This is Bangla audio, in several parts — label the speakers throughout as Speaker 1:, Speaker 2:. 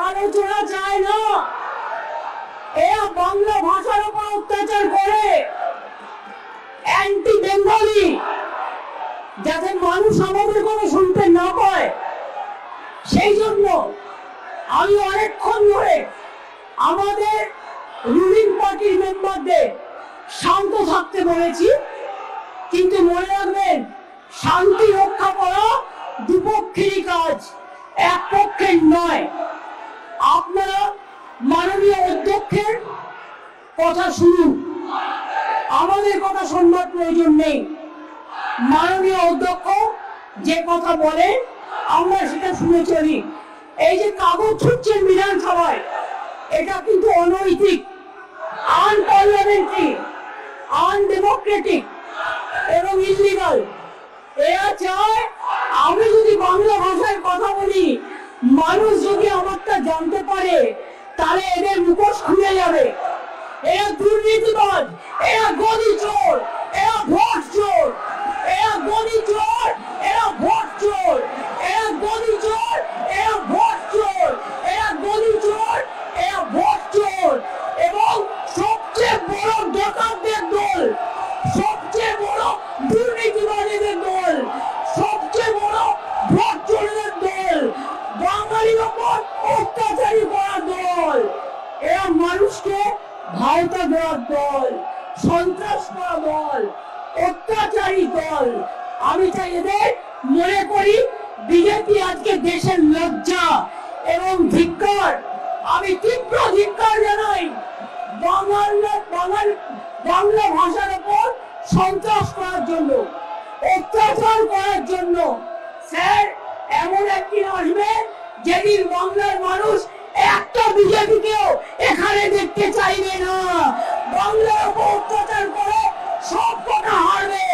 Speaker 1: আলোচনা চায় না। এরা বাংলা ভাষার উপর অত্যাচার করে, অ্যান্টি বেঙ্গলি, যাতে মানুষ আমাদের কোনো শুনতে না পায়। সেই জন্য আমি অনেকক্ষণ ধরে আমাদের রুলিং পার্টির মেম্বারদের শান্ত থাকতে বলেছি, কিন্তু মনে রাখবেন শান্তি রক্ষা করা দুপক্ষেরই কাজ, এক পক্ষের নয়। আপনারা মাননীয় অধ্যক্ষের কথা শুনুন, আমাদের কথা শুনবার প্রয়োজন নেই। মাননীয় অধ্যক্ষ যে কথা বলে আমরা সেটা শুনে চলি। এই যে কাগজ ছুটছেন বিধানসভায়, এটা কিন্তু অনৈতিক, আনপার্লামেন্টারি, আনডেমোক্রেটিক এবং ইলিগাল। এরা চায় আমি যদি বাংলা ভাষায় কথা বলি, মানুষ যদি আমারটা জানতে পারে, তাহলে এদের মুখোশ খুলে যাবে। এরা দুর্নীতিবাজ, এরা গদি চোর, এরা ভোট চোর, এরা গদি চোর, এরা ভোট চোর, এরা গদি চোর, এরা ভোট চোর, এরা গদি চোর, এরা ভোট চোর, এবং সবচেয়ে বড় ডাকাতদের দল, সবচেয়ে বড় দুর্নীতিবাজীদের দল, সবচেয়ে বড় ভোট চোরদের দল, বাঙালির ওপর অত্যাচারী করার দল। এরা মানুষকে ভাওতা দেওয়ার দল, সন্ত্রাস করা দল, অত্যাচারী দল। আমি চাই এদের মনে করি বিজেপি আজকে দেশের লজ্জা এবং ধিক্কার। আমি তীব্র ধিক্কার জানাই বাংলা ভাষার উপর সন্ত্রাস করার জন্য, অত্যাচার করার জন্য। স্যার, এমন একদিন আসবে যেদিন বাংলার মানুষ একটা বিজেপিকেও এখানে দেখতে চাইবে না। বাংলার উপর অত্যাচার করে সব কটা হারবে,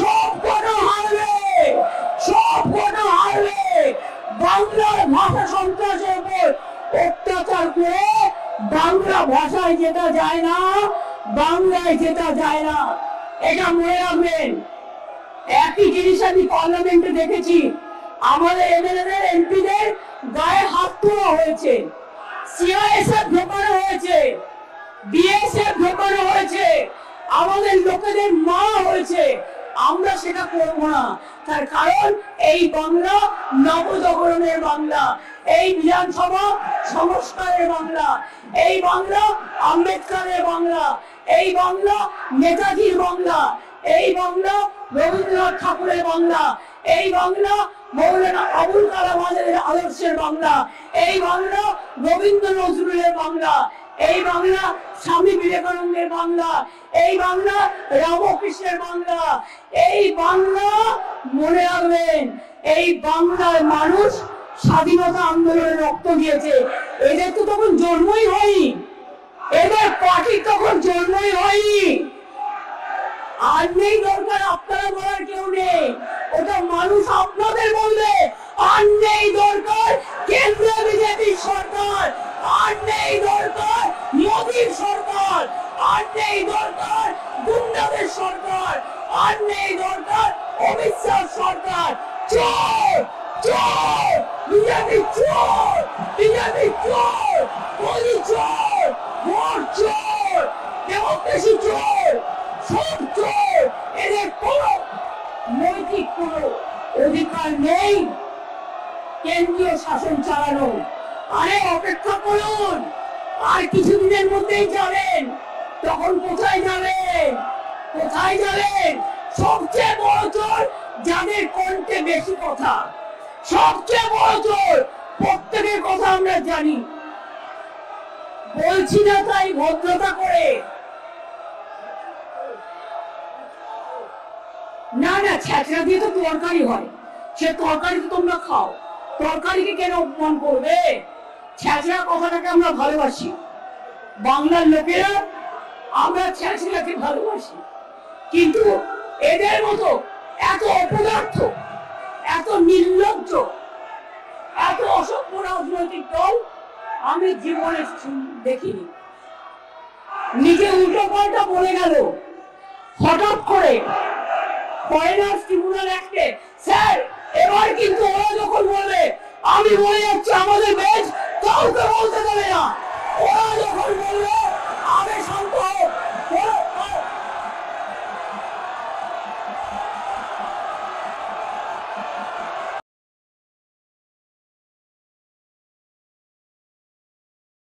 Speaker 1: সব কটা হারবে, সব কটা হারবে। বাংলার ভাষা সন্ত্রাসের উপর অত্যাচার করে বাংলা ভাষায় যেটা যায় না, বাংলায় যেটা যায় না, এটা মনে রাখবেন। একই জিনিস আমি পার্লামেন্টে দেখেছি, আমাদের এমএলএদের এমপিদের গায়ে হাত তোলা হয়েছে, সিআইএসএফ ঢোকানো হয়েছে, বিএসএফ ঢোকানো হয়েছে, আমাদের লোকেদের মারা হয়েছে। আমরা সেটা করব না, তার কারণ এই বাংলা নবজাগরণের বাংলা, এই বিধানসভা সংস্কারের বাংলা, এই বাংলা আম্বেদকরের বাংলা, এই বাংলা নেতাজির বাংলা, এই বাংলা রবীন্দ্রনাথ ঠাকুরের বাংলা, এই বাংলা মৌলানা আবুল কালাম আজাদের আদর্শের বাংলা, এই বাংলা রবীন্দ্র নজরুলের বাংলা, এই বাংলা স্বামী বিবেকানন্দের বাংলা, এই বাংলা রামকৃষ্ণের বাংলা। এই বাংলা মনে রাখবেন, এই বাংলার মানুষ স্বাধীনতা আন্দোলনে রক্ত দিয়েছে। এদের তো তখন জন্মই হয়নি, এদের পার্টি তখন জন্মই হয়নি। আর নেই দরকার আপনারা বলার কেউ নেই, ওটা মানুষ আপনাদের বলবে। আর নেই দরকার কেন্দ্রীয় বিজেপি সরকার, আর নেই দরকার মোদীর সরকার, আর নেই দরকার গুন্ডাদের সরকার, আর নেই দরকার অমিত শাহ সরকার। চোর চোর, বিজেপি চোর, বিজেপি চোর, মোদী চোর, ভোট চোর, ডেমোক্রেসি চোর, সব চোর। এদের কোনো নৈতিক কোনো অধিকার নেই কেন্দ্রীয় শাসন চালানো। আরে অপেক্ষা করুন, আর কিছুদিনের মধ্যেই যাবেন। তখন কোথায় যাবেন? কোথায় যাবেন? সবচেয়ে বড় চোর যাদের কণ্ঠে বেশি কথা, সবচেয়ে বড় চোর। প্রত্যেকের কথা আমরা জানি, বলছি না তাই ভদ্রতা করে। না না, ছ্যাঁচড়া দিয়ে তো তরকারি হয়, সে তরকারি তো তোমরা খাও, তরকারিকে কেন অপমান করবে? ছ্যাঁচড়া কথাটাকে আমরা ভালোবাসি, বাংলার লোকেরা আমরা ছ্যাঁচড়াকে ভালোবাসি। কিন্তু এদের মতো এত অপদার্থ, এত নির্লজ্জ, এত অসভ্য রাজনৈতিক দল আমি জীবনে দেখিনি। নিজে উল্টো পাল্টা বলে গেল হঠাৎ করে ফরেনার্স ট্রিব্যুনাল অ্যাক্টে। স্যার, এবার কিন্তু ওরা যখন বলবে আমি বলে যাচ্ছি আমাদের বেঞ্চ কাউকে বলতে দেবে না। ওরা যখন বলবে